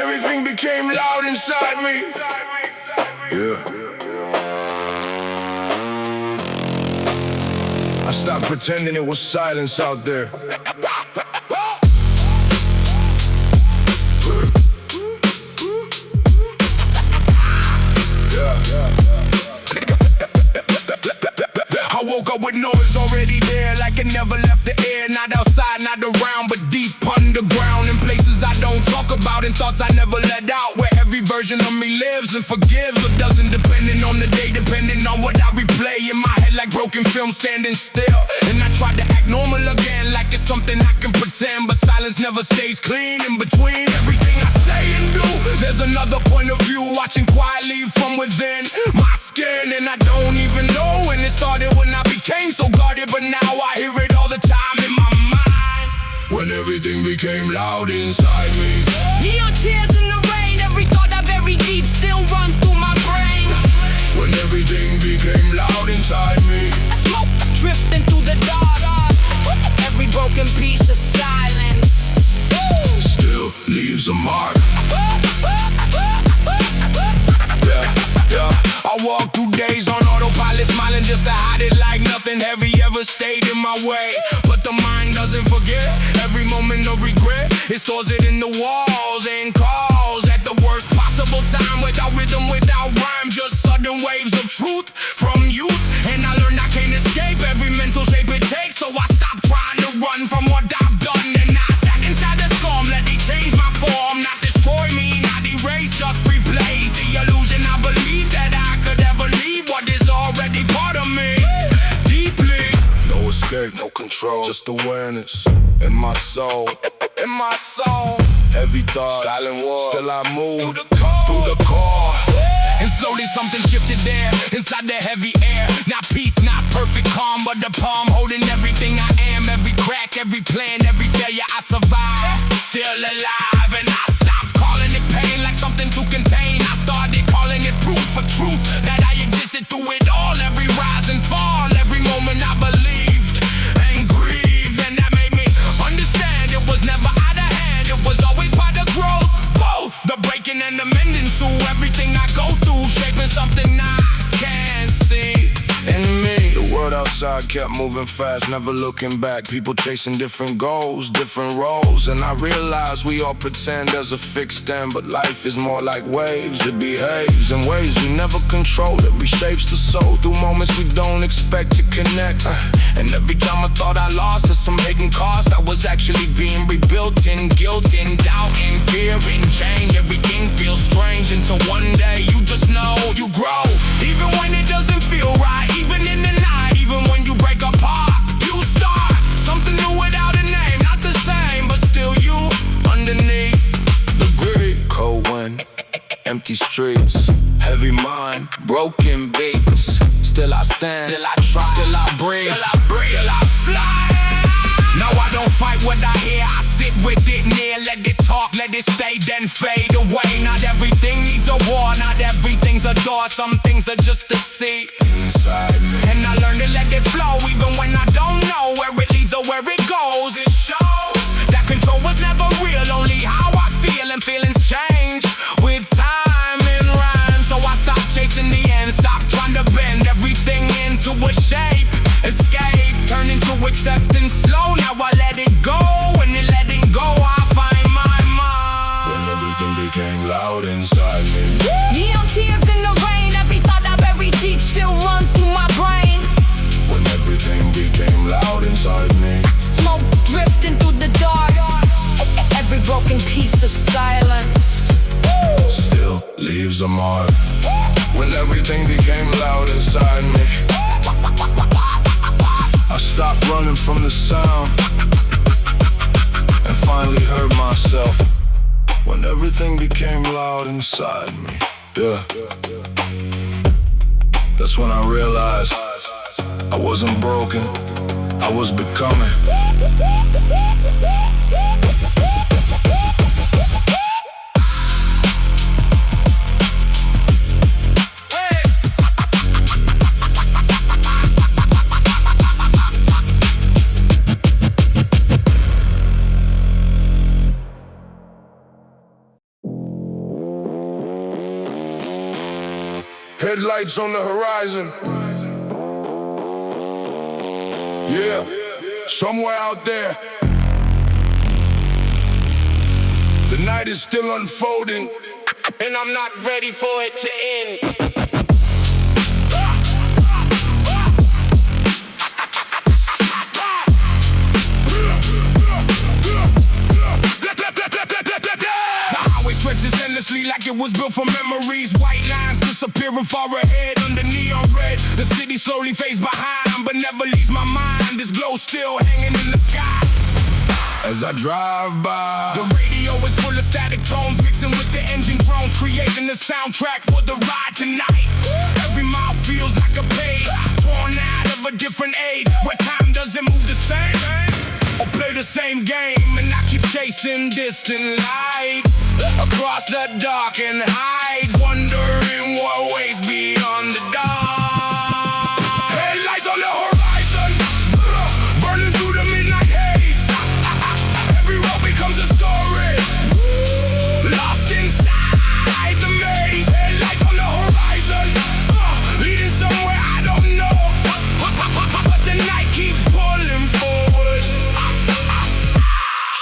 everything became loud inside me. Yeah. I stopped pretending it was silence out there. I woke up with noise already there, like it never left the air. Not outside, not around, but deep underground, in places I don't talk about, and thoughts I never let out, where every version of me lives and forgives or doesn't, depending on the day, depending on what I replay. In my head like broken film standing still, and I tried to act normal again, like it's something I can pretend, but silence never stays clean. In between everything I say and do, there's another point of view, watching quietly from within my skin. And I don't even know when it started, when I became so guarded, but now I hear it all the time in my mind. When everything became loud inside me. Neon tears in the rain, every thought I buried deep still runs through my brain. When everything became loud inside me. Smoke drifting through the dark, every broken piece of silence still leaves a mark. I walk through days on autopilot, smiling just to hide it, like nothing heavy ever stayed in my way. But the mind doesn't forget every moment of regret. It stores it in the walls and calls at the worst possible time, without rhythm, without rhyme, just sudden waves of truth from youth. And I learned I can't escape every mental shape it takes, so I stopped trying to run from what I've done, and I sat inside the storm, let it change my form, not destroy me, not erase, just replace the illusion I believe that I could ever leave what is already part of me. Deeply, no escape, no control, just awareness in my soul. In my soul, heavy thoughts, silent war, still I move through the core. And slowly something shifted there, inside the heavy air. Not peace, not perfect calm, but the palm holding everything I am. Every crack, every plan, every failure I survived. Still alive, and I stopped calling it pain, like something to contain. I started calling it proof for truth, that I existed through it all. Every rise and fall, every moment I believed and grieved. And that made me understand it was never out of hand, it was always part of growth. Both the breaking and the mending too. Everything I go through, shaping something I can't see in me. The world outside kept moving fast, never looking back. People chasing different goals, different roles. And I realized we all pretend there's a fixed end, but life is more like waves. It behaves in ways we never control. It reshapes the soul through moments we don't expect to connect. And every time I thought I lost at some hidden cost, I was actually being rebuilt in guilt, in doubt, in fear, in change. Everything feels strange until one day you just know you grow. Even when it doesn't feel right, even in the night, even when you break apart, you start something new without a name. Not the same, but still you underneath the gray. Cold wind, empty streets, heavy mind, broken beats. Still I stand, still I try, still I breathe, still I fly. Now I don't fight what I hear, I sit with it near. Let it talk, let it stay, then fade away. Not everything needs a war, not everything's a door. Some things are just a seat inside me. And I learn to let it flow, even when I don't know where it leads or where it goes. It shows that control was never real, only how I feel, and feelings change with time and rhyme. So I stopped chasing the end, stopped trying to bend everything into a shape. Escape, turn into acceptance slow. Now I let it go, and in letting go I find my mind. When everything became loud inside me. Neon tears in the rain, every thought I buried deep still runs through my brain. When everything became loud inside me. Smoke drifting through the dark, every broken piece of silence still leaves a mark. When everything became loud inside me. I stopped running from the sound and finally heard myself. When everything became loud inside me. Yeah. That's when I realized I wasn't broken, I was becoming. Headlights on the horizon. Yeah, somewhere out there, the night is still unfolding, and I'm not ready for it to end. Like it was built for memories. White lines disappearing far ahead under neon red. The city slowly fades behind, but never leaves my mind. This glow still hanging in the sky as I drive by. The radio is full of static tones, mixing with the engine groans, creating the soundtrack for the ride tonight. Every mile feels like a page, torn out of a different age, where time doesn't move the same or play the same game. And I keep chasing distant lights across the darkened heights, wondering what waits beyond the dark. Headlights on the horizon, burning through the midnight haze. Every road becomes a story, lost inside the maze. Headlights on the horizon, leading somewhere I don't know, but the night keeps pulling forward,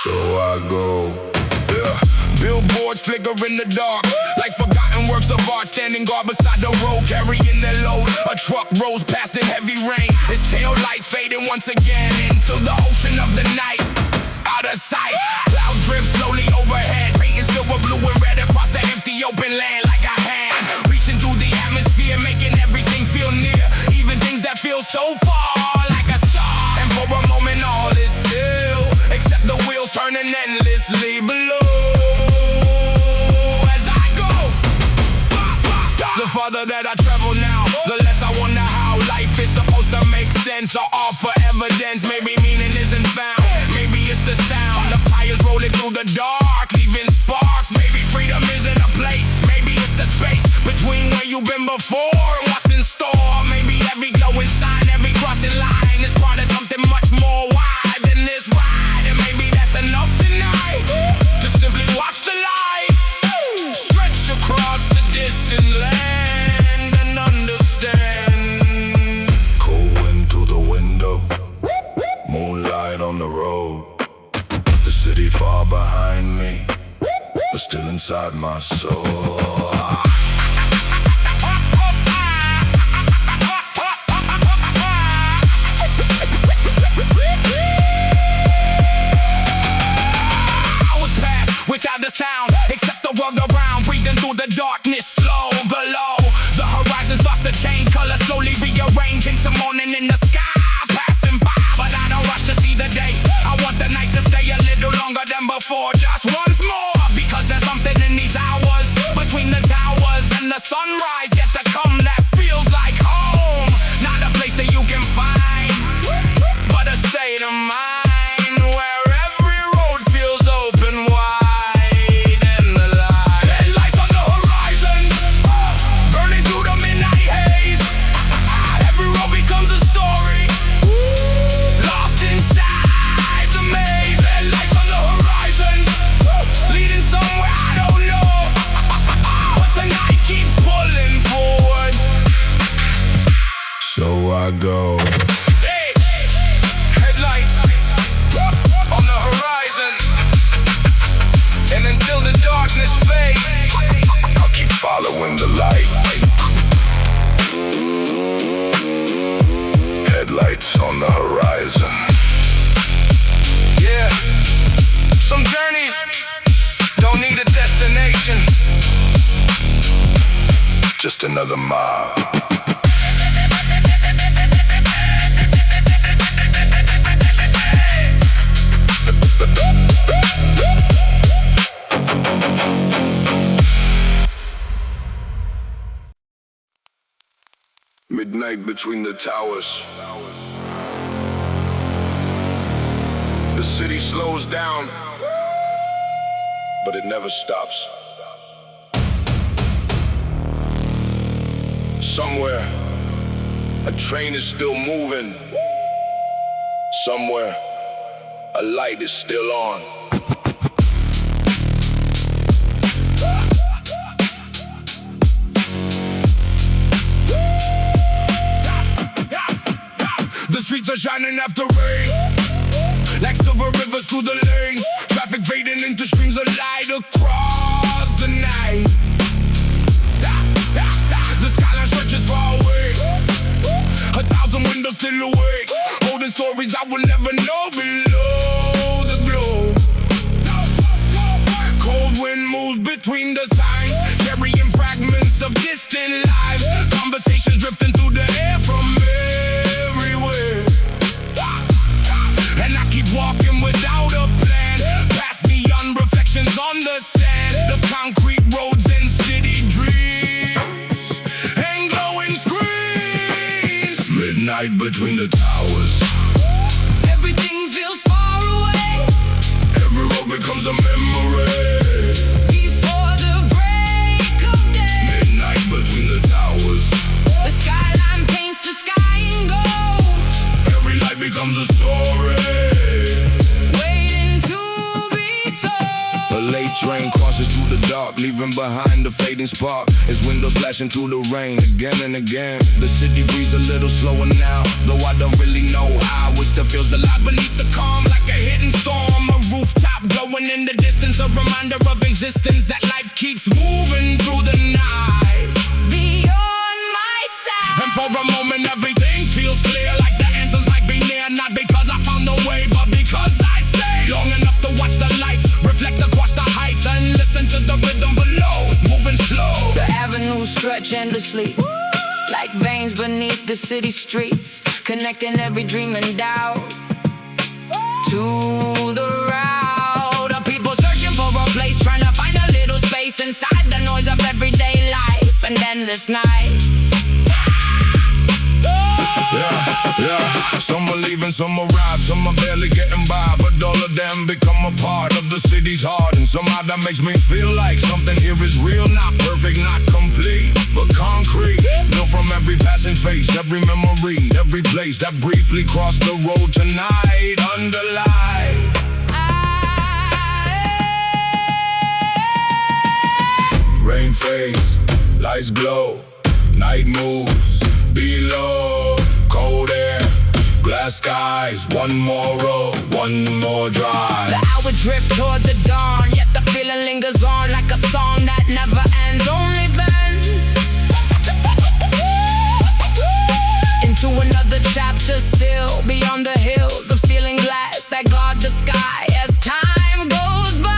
so I go. Billboards flicker in the dark, like forgotten works of art, standing guard beside the road, carrying their load. A truck rolls past in heavy rain, its tail lights fading once again into the ocean of the night. Out of sight, clouds drift slowly overhead, painting silver, blue, and red across the empty open land like a hand reaching through the atmosphere, making everything feel near, even things that feel so far, like a star. And for a moment all is still, except the wheels turning endlessly below. The farther that I travel now, the less I wonder how life is supposed to make sense or offer evidence. Maybe meaning isn't found, maybe it's the sound of tires rolling through the dark, leaving sparks. Maybe freedom isn't a place, maybe it's the space between where you've been before and what's in store. Maybe every glowing sign, every crossing line is part of something much more wide than this ride. And maybe that's enough tonight, to simply watch the light stretch across the distant land. Far behind me, but still inside my soul. Hours pass without a sound, except the world around, breathing through the darkness, slow below. The horizon starts to change, colors slowly rearrange into morning in the sky, passing by, but I don't rush to see the day. I want the night to stay a little longer than before, just once more, because there's something in these hours between the towers and the sunrise yet to come that feels like home. Not a place that you can find, but a state of mind where every road feels open wide in the light. Headlights on the horizon, burning through the midnight haze. Every road becomes a story, lost inside the maze. Headlights on the horizon, leading somewhere I don't know, but the night keeps pulling forward, so I go. Hey, headlights on the horizon, and until the darkness fades, I'll keep following the light. Headlights on the horizon. Yeah, some journeys don't need a destination, just another mile. Midnight between the towers. The city slows down, but it never stops. Somewhere, a train is still moving. Somewhere, a light is still on. stars are shining after rain, like silver rivers through the lanes. Traffic fading into streams of light across the night. The skyline stretches far away, 1,000 windows still awake, holding stories I will never know below the globe. Cold wind moves between the signs, carrying fragments of distant lives. Conversations drifting through the air from everywhere, and I keep walking without a plan, past neon reflections on the sand of concrete roads and city dreams, and glowing screens. Midnight between the towers, Everything feels far away. every road becomes a memory. Before the break of day, Midnight between the towers, the skyline paints the sky in gold, every light becomes a story. waiting to be told. A late train crosses through the dark, leaving behind a fading spark. Its windows flashing through the rain again and again. The city breathes a little slower now, though I don't really know how. It still feels alive beneath the calm, like a hidden storm. A rooftop glowing in the distance, a reminder of existence, that life keeps moving through the night. Beyond my sight, And for a moment everything feels clear, like the answers might be near. Not because I found the way, but because I stayed long enough to watch the lights reflect across the heights, and listen to the rhythm below, moving slow. the avenues stretch endlessly, like veins beneath the city streets, connecting every dream and doubt to the route of people searching for a place, trying to find a little space inside the noise of everyday life and endless nights. Yeah, some are leaving, some arrive, some are barely getting by, but all of them become a part of the city's heart. And somehow that makes me feel like something here is real, not perfect, not complete, but concrete, built from every passing face, every memory, every place that briefly crossed the road tonight under light. Rain fades, lights glow, night moves below. Cold air, glass skies, one more road, one more drive. The hour drift toward the dawn, yet the feeling lingers on, like a song that never ends, only bends into another chapter, still beyond the hills of steel and glass that guard the sky as time goes by.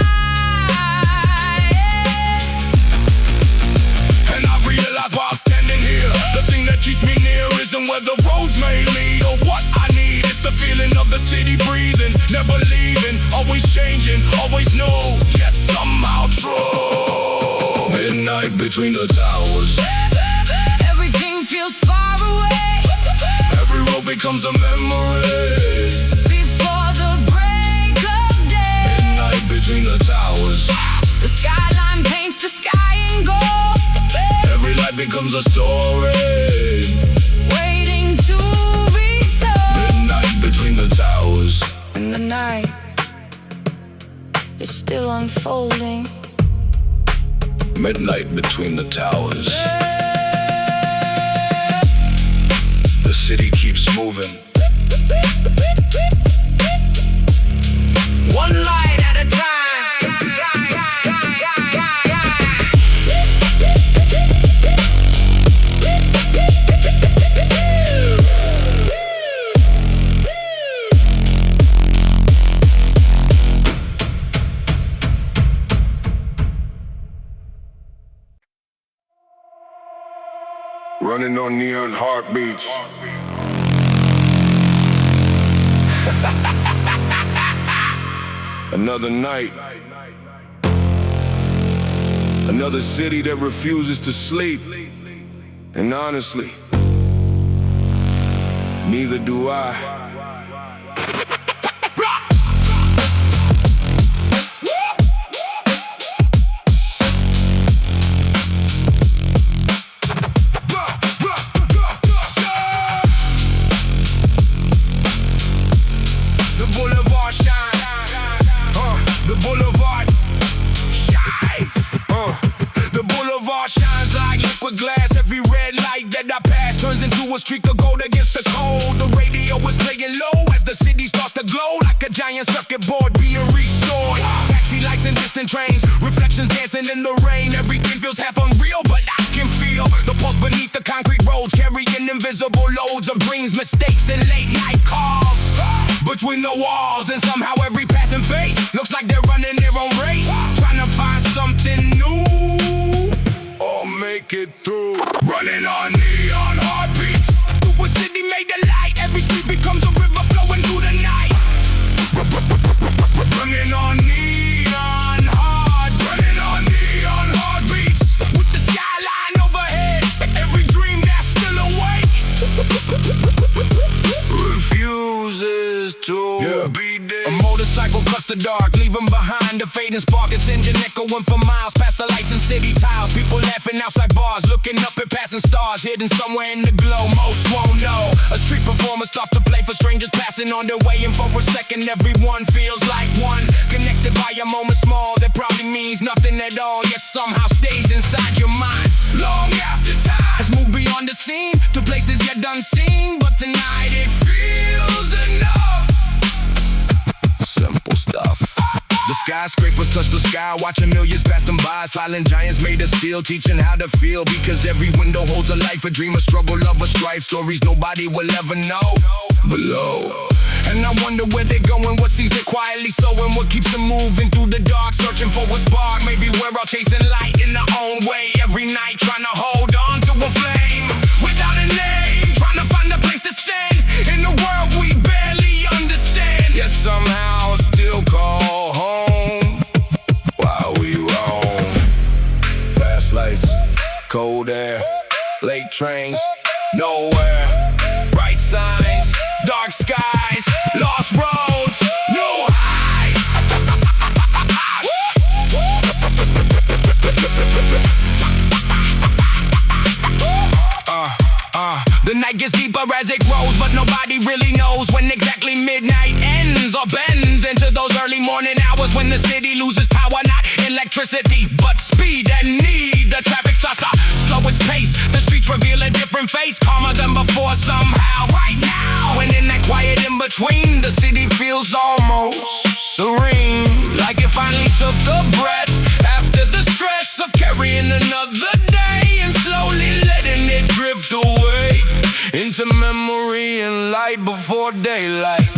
And I realize while standing here, the thing that keeps me near isn't where the roads may lead or what I need. It's the feeling of the city breathing, never leaving, always changing, always new, yet somehow true. Midnight between the towers, Everything feels far away. every road becomes a memory. Before the break of day, Midnight between the towers, the skyline paints the sky in gold, every light becomes a story. waiting to be told. Midnight between the towers, And the night is still unfolding. midnight between the towers. The city keeps moving, One light at a time. running on neon heartbeats. Another night, another city that refuses to sleep. And honestly, neither do I. Glass, every red light that I pass turns into a streak of gold against the cold. The radio is playing giant circuit board being restored. Taxi lights and distant trains, reflections dancing in the rain. Everything feels half unreal, but I can feel the pulse beneath the concrete roads, carrying invisible loads of dreams, mistakes, and late night calls between the walls. And somehow every passing face looks like they're running their own race, trying to find something new or make it through. Running on neon heartbeats through a city made of light. Every street becomes a river flowing through the night. Running on neon heart, running on neon heartbeats with the skyline overhead. Every dream that's still awake refuses to be dead. A motorcycle cuts the dark, leaving behind a fading spark. Its engine echoing for miles past the lights and city tiles. People laughing outside bars, looking up at passing stars, hidden somewhere in the glow. Most won't know. A street performer starts to play for strangers passing on their way, and for a second everyone feels like one, connected by a moment small that probably means nothing at all, yet somehow stays inside your mind long after time has moved beyond the scene to places yet unseen. But tonight it feels enough. Simple stuff. The skyscrapers touch the sky, watching millions pass them by. Silent giants made of steel, teaching how to feel. Because every window holds a life, a dream, a struggle, love, a strife. Stories nobody will ever know below. And I wonder where they're going, what sees they quietly sowing, what keeps them moving through the dark, searching for a spark. Maybe we're all chasing light in our own way, every night trying to hold on to a flame without a name, trying to find a place to stand in a world we barely understand, yet somehow still call home while we roam. Fast lights, cold air, late trains, nowhere, bright signs, dark skies, lost roads, new highs. The night gets deeper as it grows, but nobody really knows when exactly midnight ends or bends into those early morning hours when the city loses power, not electricity, but speed and need. The traffic starts to slow its pace, the streets reveal a different face, calmer than before somehow. Right now, and in that quiet in between, the city feels almost serene, like it finally took a breath after the stress of carrying another day, and slowly letting it drift away into memory and light before daylight.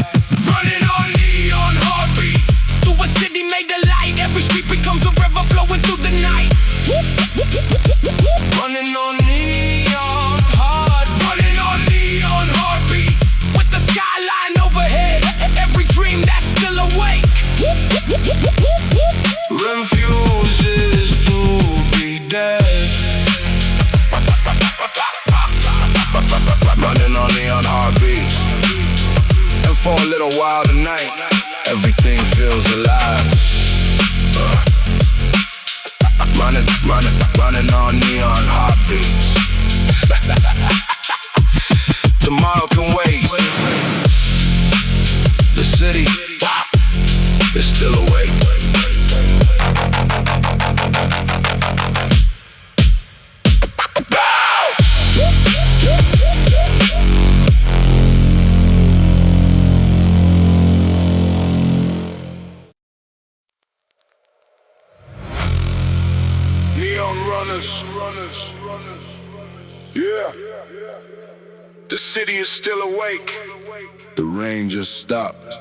Running on neon heartbeats through a city made of light. Every street becomes a river flowing through the night. Running on neon heart, running on neon heartbeats with the skyline overhead. Every dream that's still awake refuses to be dead. Running on neon heartbeats, and for a little while tonight, everything feels alive. Running on neon heartbeats. Tomorrow can wait. The city is still awake. Runners. Yeah. The city is still awake. The rain just stopped,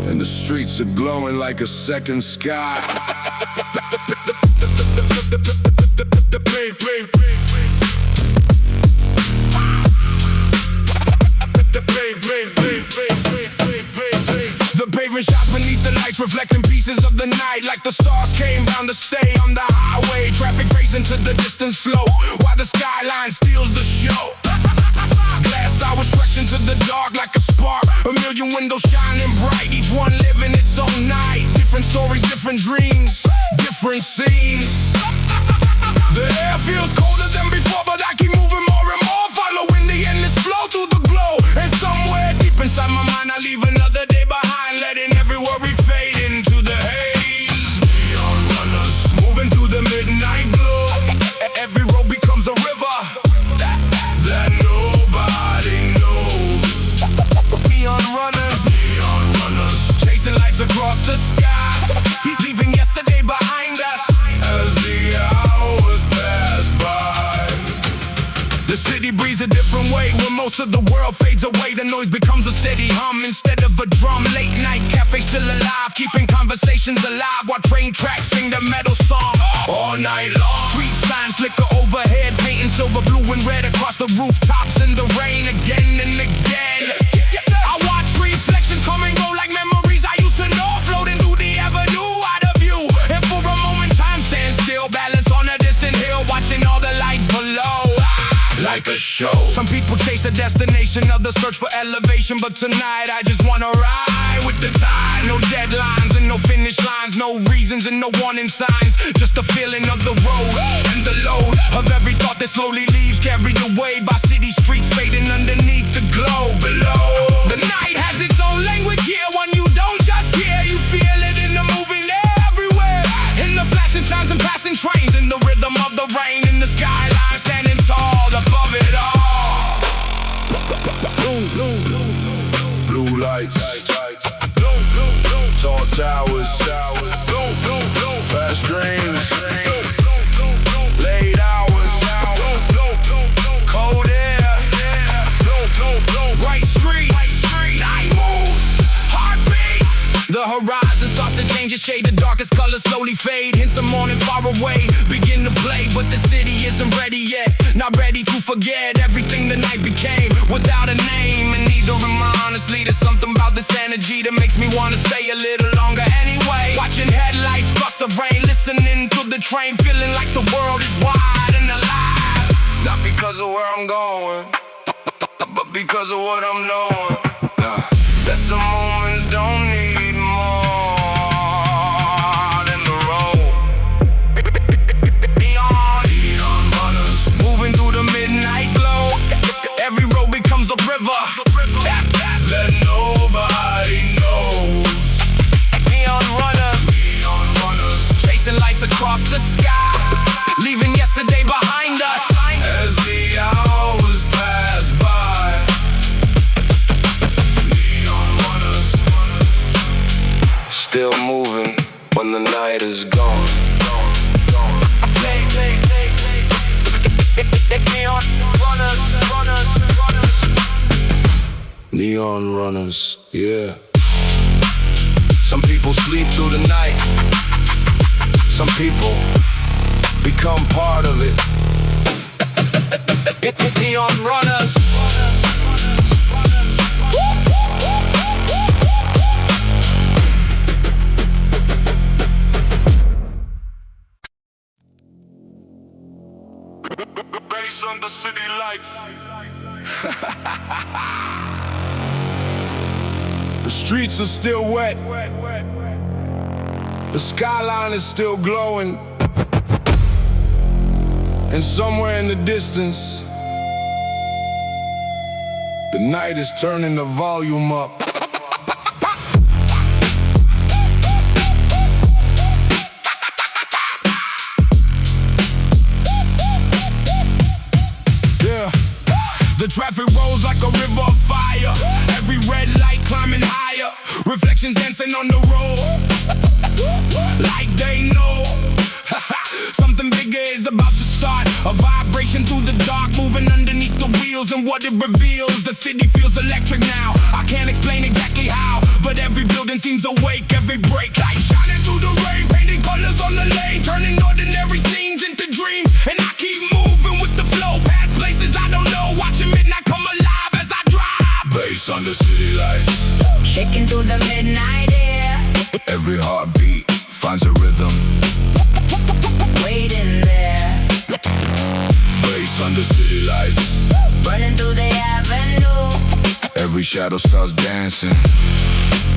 and the streets are glowing like a second sky. The pavement shots beneath the lights, reflecting pieces of the night, like the stars came down to stay on the highway. Traffic racing to the distance flow, while the skyline steals the show. Glass towers stretching to the dark like a spark, a million windows shining bright, each one living its own night. Different stories, different dreams, different scenes. The air feels colder than before, but I keep moving more and more, following the endless flow through the glow. And somewhere deep inside my mind, I leave another day behind, letting every worry fade into the haze. Neon runners moving through the midnight glow. Every road becomes a river that nobody knows. most of the world fades away, the noise becomes a steady hum instead of a drum. Late night cafe still alive, keeping conversations alive while train tracks sing the metal song all night long. Street signs flicker overhead, painting silver, blue and red across the rooftops in the rain again and again. I watch reflections come and go like memories I used to know, floating through the avenue out of view. And for a moment time stands still, balance on a distant hill, watching all the lights below. Like a show. Some people chase a destination, others search for elevation, but tonight I just wanna ride with the tide. No deadlines and no finish lines, no reasons and no warning signs, just the feeling of the road and the load of every thought that slowly leaves, carried away by city streets fading underneath the glow below. The night has its own language here, one you don't just hear, you feel it in the moving air everywhere, in the flashing signs and passing trains, in the rhythm of the rain, in the skyline standing tall above it all. Blue lights, tall towers, fast dreams, late hours, cold air, bright streets, night moves, heartbeats. The horizon starts to change its shade, the darkest colors slowly fade, hints of morning far away begin to play, but the city isn't ready yet, not ready to forget everything the night became without a name. And neither am I, honestly, there's something about this energy that makes me wanna stay a little longer anyway. Watching headlights cross the rain, listening to the train, feeling like the world is wide and alive. Not because of where I'm going, but because of what I'm knowing. That some moments don't need more than the road. Neon runners moving through the midnight glow. Every road becomes a river that nobody knows. Neon runners chasing lights across the sky, leaving yesterday behind us as the hours pass by. Neon runners still moving when the night is gone. Neon runners. Neon runners, yeah. Some people sleep through the night, some people become part of it. Neon runners. Bass on the city lights. The streets are still wet, the skyline is still glowing, and somewhere in the distance, the night is turning the volume up. The traffic rolls like a river of fire, every red light climbing higher, reflections dancing on the road, like they know something bigger is about to start. A vibration through the dark, moving underneath the wheels, and what it reveals, the city feels electric now. I can't explain exactly how, but every building seems awake, every brake light shining through the rain, painting colors on the lane, turning ordinary scenes into dreams. And I keep moving with the flow, past places I don't know, watching midnight come alive as I drive. Bass on the city lights, Shaking through the midnight air, every heartbeat finds a rhythm. waiting there, Bass on the city lights, running through the avenue, every shadow starts dancing,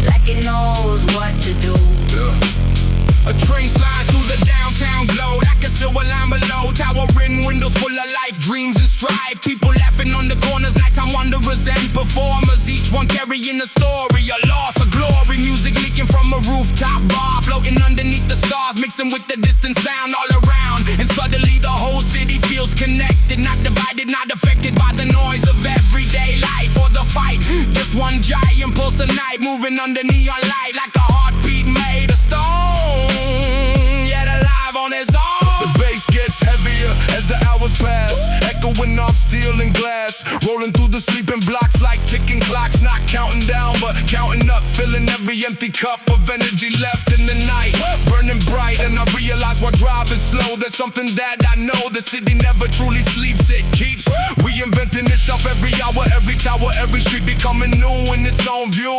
like it knows what to do. A train slides through the downtown glow, like a silver line below, towering windows full of life, dreams and strife. People laughing on the corners, nighttime wanderers and performers, each one carrying a story, a loss, a glory. Music leaking from a rooftop bar, floating underneath the stars, mixing with the distant sound all around. And suddenly the whole city feels connected, not divided, not affected by the noise of everyday life or the fight. Just one giant pulse tonight, moving under neon light, like a heartbeat made of stone, yet alive on its own. The bass gets heavier as the hours pass, echoing off steel and glass, rolling through the sleep counting down, but counting up, filling every empty cup of energy left in the night. Burning bright, and I realize why driving slow. There's something that I know, the city never truly sleeps. It keeps reinventing itself every hour, every tower, every street becoming new in its own view.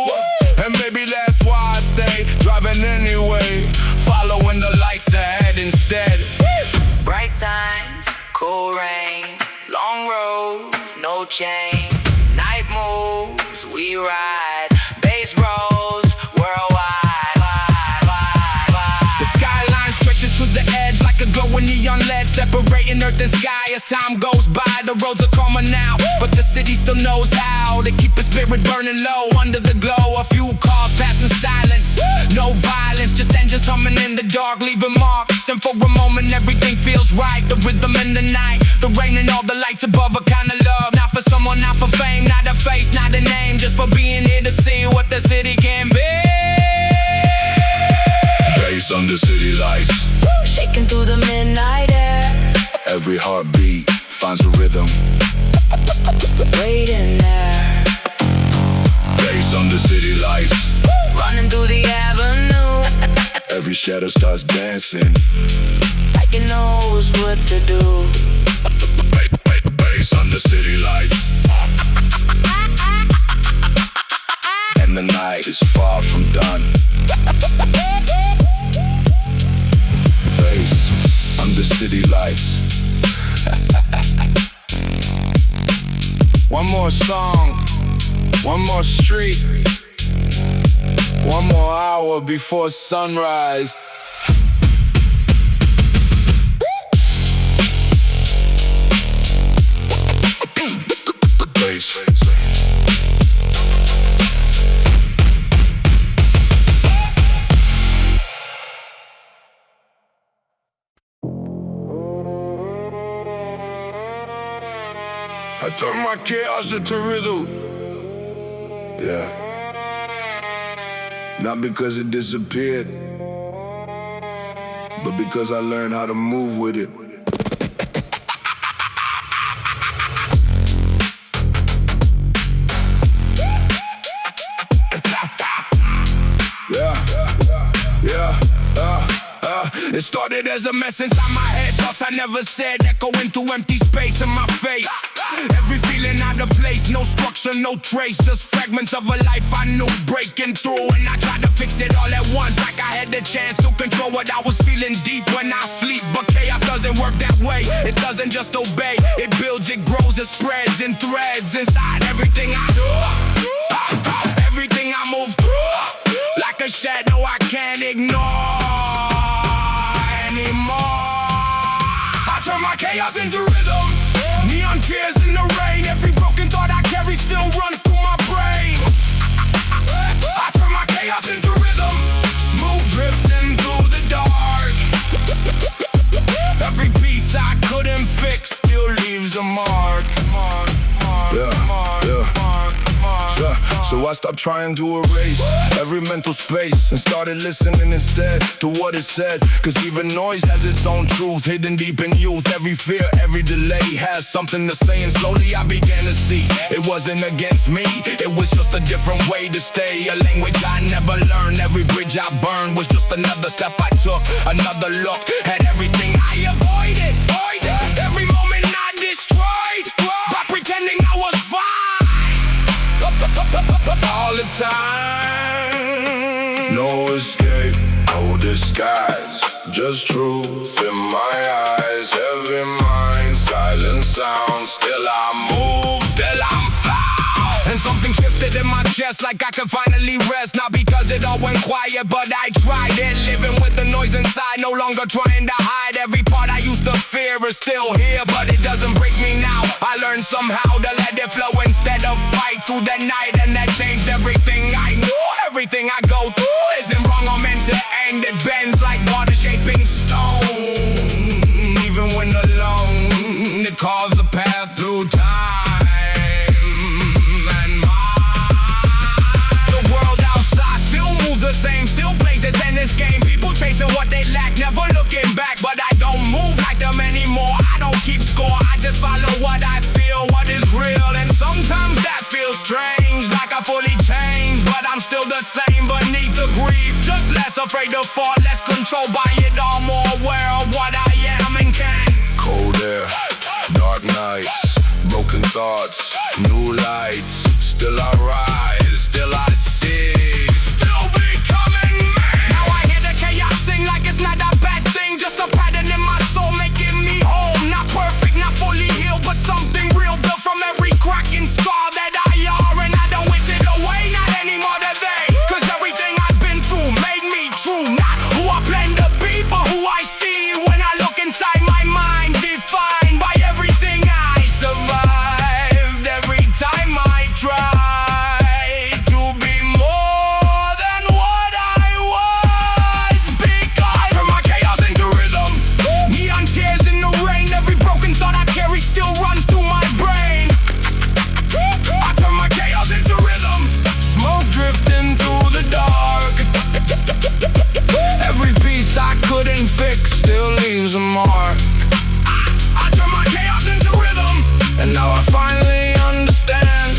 And maybe that's why I stay driving anyway, following the lights ahead instead. Bright signs, cool rain, long roads, no chains. Night moves, we ride, bass rolls, worldwide. The skyline stretches to the edge like a glowing neon LED, separating earth and sky as time goes by. The roads are calmer now, but the city still knows how to keep its spirit burning low under the glow. A few cars pass in silence, no violence, just engines humming in the dark, leaving marks. And for a moment everything feels right, the rhythm in the night, the rain and all the lights above, a kind of love. Not for someone, not for fame, not a face, not a name, just for being here to see what the city can be. Bass under city lights, Shaking through the midnight air, every heartbeat finds a rhythm. waiting there, Bass under city lights, running through the avenue, every shadow starts dancing. like it knows what to do. Bass under city lights, and the night is far from done. Bass under city lights. One more song, one more street, one more hour before sunrise. Bass. I turn my chaos into rhythm. Yeah. Not because it disappeared, but because I learned how to move with it. It started as a mess inside my head, thoughts I never said, echoing through empty space in my face. Every feeling out of place, no structure, no trace, just fragments of a life I knew breaking through. And I tried to fix it all at once, like I had the chance to control what I was feeling deep when I sleep. But chaos doesn't work that way, it doesn't just obey. It builds, it grows, it spreads in threads inside everything I do, everything I move through, like a shadow I can't ignore anymore. I turn my chaos into rhythm, neon tears in the rain. Every broken thought I carry still runs through my brain. I turn my chaos into rhythm, smooth drifting through the dark. Every piece I couldn't fix still leaves a mark. So I stopped trying to erase every mental space and started listening instead to what it said. Cause even noise has its own truth hidden deep in youth. Every fear, every delay has something to say. And slowly I began to see it wasn't against me, it was just a different way to stay. A language I never learned, every bridge I burned was just another step I took. Another look at everything I avoided. Every moment I destroyed by pretending I was fine all the time. No escape, no disguise, just truth in my eyes. Heavy mind, silent sound, still I move, still I'm found. And something shifted in my chest, like I could finally rest. Not because it all went quiet, but I tried it. Living with the noise inside, no longer trying to hide. Every part I used to fear is still here, but it doesn't break me now. I learned somehow to let it flow instead of fight through the night. And that changed everything I knew. Everything I go through isn't wrong or meant to end. It bends like water shaping stone. Even when alone, it carves a path through time. Still plays a tennis game. People chasing what they lack, never looking back. But I don't move like them anymore. I don't keep score, I just follow what I feel, what is real. And sometimes that feels strange, like I fully changed. but I'm still the same beneath the grief. Just less afraid to fall, less controlled by it all, more aware of what I am and can. Cold air, dark nights, broken thoughts, new lights. Still I rise, still I see, still becoming me. Now I hear the chaos sing like it's not a bad thing, just a pattern in my soul making me whole. Not perfect, not fully healed, but something real built from every crack and scar that I are. And I don't wish it away, not anymore today. Cause everything I've been through made me true. Not who I plan to be, but who I see when I look inside my mind. Defined by everything I survived. Every time I try to be more than what I was. Because I turn my chaos into rhythm. Neon tears in the rain. Every broken thought I carry still runs through my brain. I turn my chaos into rhythm. Smoke drifting through the dark. Every piece I couldn't fix still leaves a mark. I turn my chaos into rhythm. And now I finally understand.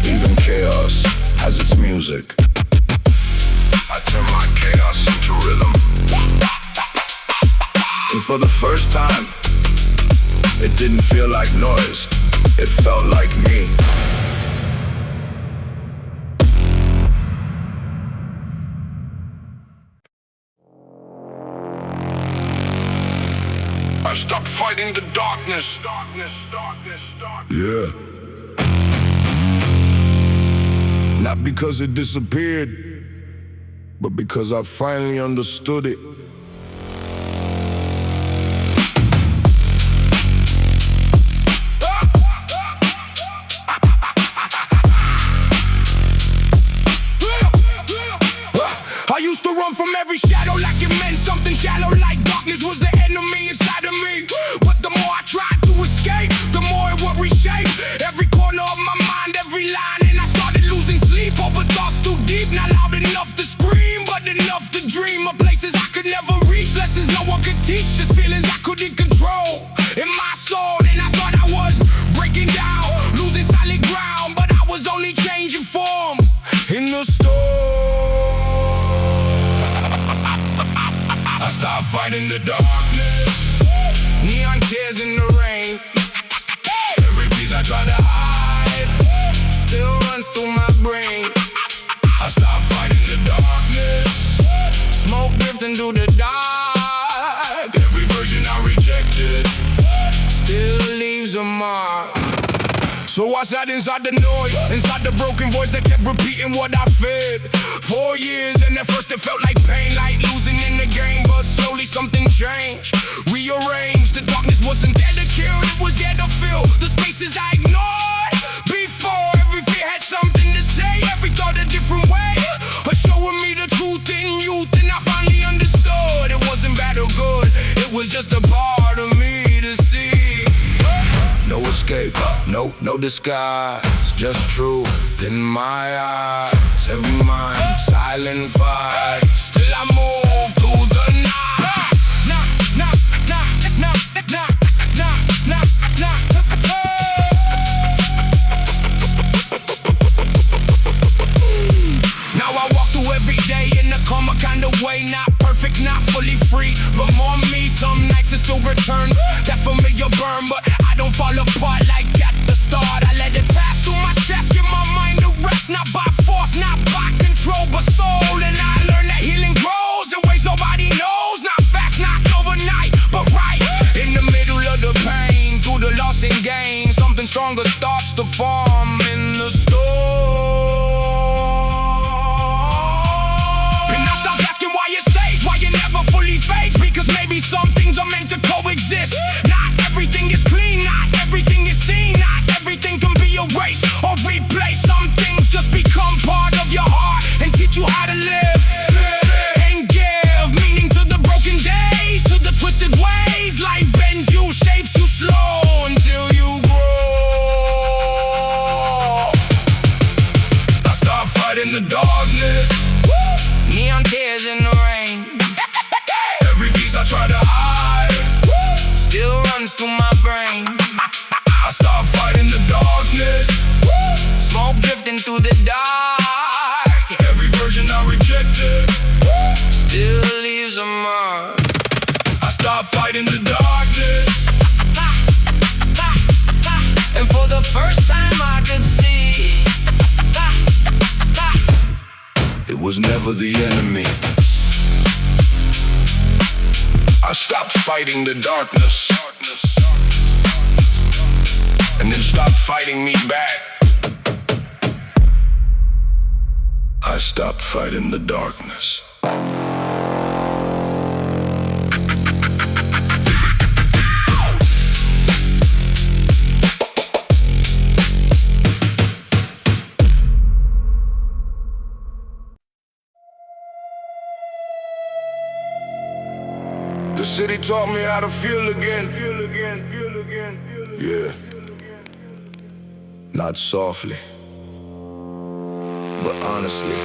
Even chaos has its music. I turn my chaos into rhythm. And for the first time, it didn't feel like noise. It felt like me. I stopped fighting the darkness. Yeah. Not because it disappeared, but because I finally understood it. I used to run from every shadow like it meant something shallow, like darkness was the enemy inside of me. But the more I tried to escape, the more it would reshape every corner of my mind, every line. And I started losing sleep over thoughts too deep. Not loud enough to scream, but enough to dream of places I could never reach. Lessons no one could teach, just feelings I couldn't control in my soul. And I thought I was breaking down, losing solid ground, but I was only changing form in the storm. I stopped fighting the darkness. Neon tears in the rain. Every piece I try to hide still runs through my brain. I stopped fighting the darkness. Smoke drifting through the dark. Every version I rejected still leaves a mark. So I sat inside the noise, inside the broken voice that kept repeating what I fed. 4 years and at first it felt like pain, like losing in the game. But slowly something changed, rearranged. The darkness wasn't there to kill, it was there to fill the spaces I ignored before. Every fear had something to say, every thought a different way, showing me the truth in youth. And I finally understood it wasn't bad or good, it was just a part of me to see. No escape, no disguise, just truth in my eyes. Every mind, silent fight. Still I move through the night. Now I walk through every day in a calmer kind of way. Not perfect, not fully free, but more me. Some nights it still returns, that familiar burn, but I don't fall apart like at the start. I let it pass through my chest, give my mind a rest. Not by force, not by control, but soul. And I learned that healing grows in ways nobody knows. Not fast, not overnight, but right in the middle of the pain. Through the loss and gain, something stronger starts to form in the storm. And I stop asking why it stays, why it never fully fades. Because maybe some things are meant to coexist. Not everything is clean, not everything is seen, not everything can be erased or replaced. Some things just become part of your heart and teach you how to live and give meaning to the broken days, to the twisted ways. Life bends you, shapes you slow until you grow. I start fighting the darkness. Neon tears in the rain. Every piece I try to hide still runs through my brain. I start fighting the darkness. Smoke drifting through through the dark. Every version I rejected Still leaves a mark. I stopped fighting the darkness. And for the first time I could see It was never the enemy. I stopped fighting the darkness, and then stopped fighting me back. I stopped fighting the darkness. The city taught me how to feel again. Yeah. Not softly, but honestly.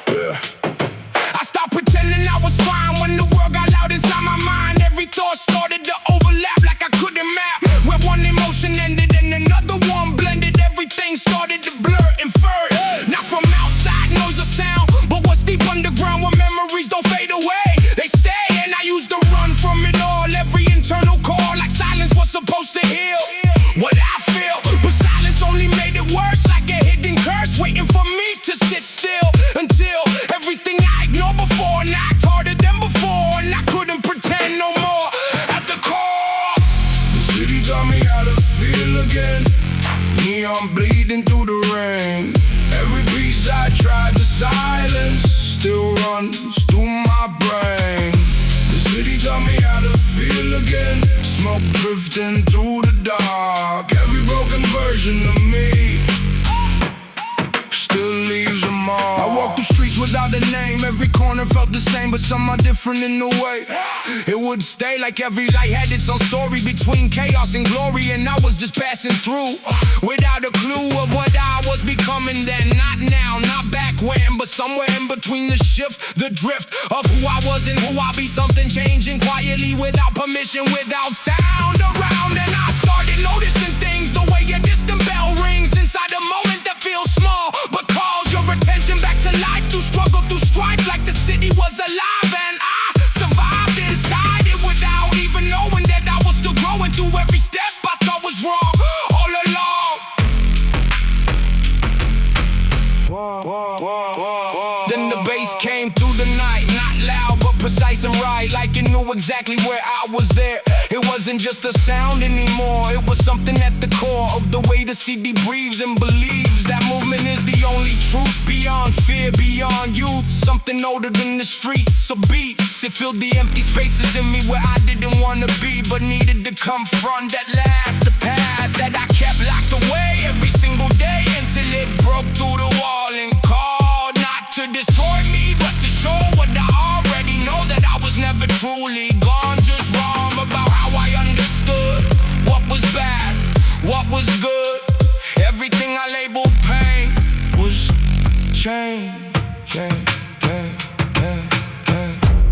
Yeah. I stopped pretending I was fine when the world got loud inside my mind. Every thought started to overlap like I couldn't map. Where one emotion ended and another one blended, everything started to blur and fur. Not from outside noise or sound, but what's deep underground where memories don't fade away. They stay and I used to run from it all. Every internal call like silence was supposed to heal what I feel, but silence only made it worse, like a hidden curse waiting for me to sit still until everything I ignored before knocked harder than before, and I couldn't pretend no more. At the core, the city taught me how to feel again. Neon bleeding through the rain. Every piece I tried to silence still runs through my brain. The city taught me how to feel again. Smoke drifting through the dark. Every broken version of me still leaves a mark. I walk the streets without a name. Every corner felt the same, but some are different in the way it would stay. Like every light had its own story between chaos and glory, and I was just passing through without a clue of what I was becoming then. Not now, not back when, but somewhere in between the shift, the drift of who I was and who I'll be. Something changing quietly without permission, without sound around. And I started noticing things, the way a distant bell rings inside a moment that feels small but calls your attention back to life. Through struggle, through strife, like the city was alive, and I survived inside it without even knowing that I was still growing through every step I thought was wrong all along. Then the bass came through the night, not loud but precise and right, like it knew exactly where I was there. It wasn't just a sound anymore, it was something at the core of the way the CD breathes and believes that movement is the only truth, beyond fear, beyond youth. Something older than the streets or beats. It filled the empty spaces in me where I didn't want to be, but needed to confront at last the past that I kept locked away every single day until it broke through the wall and called, not to distort me but to show what I already know, that I was never truly gone, just wrong about how I understood what was bad, what was good. Everything I labeled pain was change.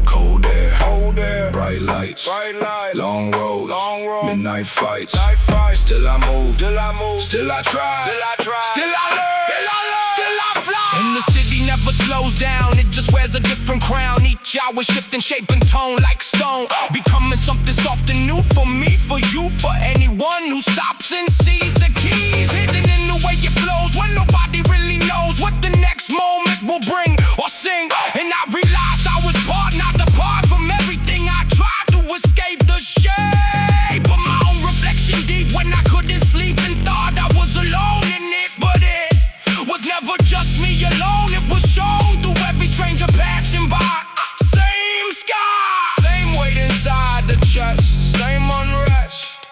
Cold air, bright lights, long roads, midnight fights. Still I move, still I try, still I learn, still I fly. And the city never slows down, it just wears a different crown. Each hour shifting shape and tone like stone, becoming something soft and new for me, for you, for anyone who stops and sees the keys hidden in the way it flows, when nobody really knows what the next moment will bring or sing. And I realized I was part, not apart from everything. I tried to escape the shade, but my own reflection deep when I couldn't sleep and thought I was alone in it. But it was never just me alone, it was shown through every stranger passing by. Same sky, same weight inside the chest, same unrest,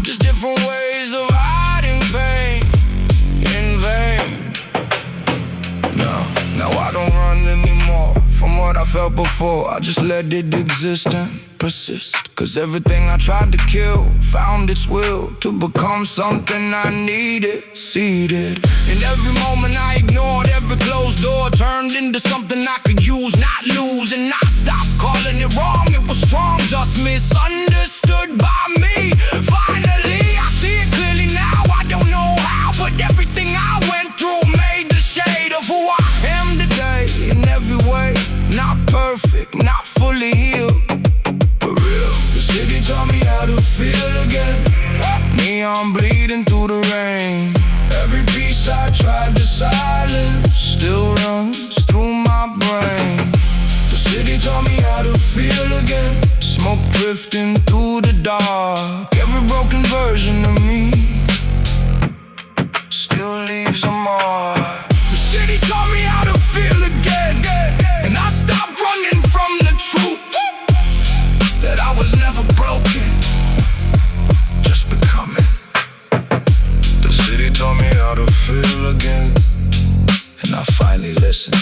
just different ways of hiding pain. for, I just let it exist and persist. Cause everything I tried to kill found its will to become something I needed, seated. In every moment I ignored, every closed door turned into something I could use, not lose. And I stopped calling it wrong, it was strong, just misunderstood by me. Finally, I see it clearly now, I don't know how, but everything I went through made the shade of who I am today. In every way, not perfect, not fully healed, but real. The city taught me how to feel again. Me, I'm bleeding through the rain. Every piece I tried to silence still runs through my brain. The city taught me how to feel again. Smoke drifting through the dark. Every broken version of me still leaves a mark. The city taught me how to feel again, and I stopped running from the truth that I was never broken, just becoming. The city taught me how to feel again, and I finally listened.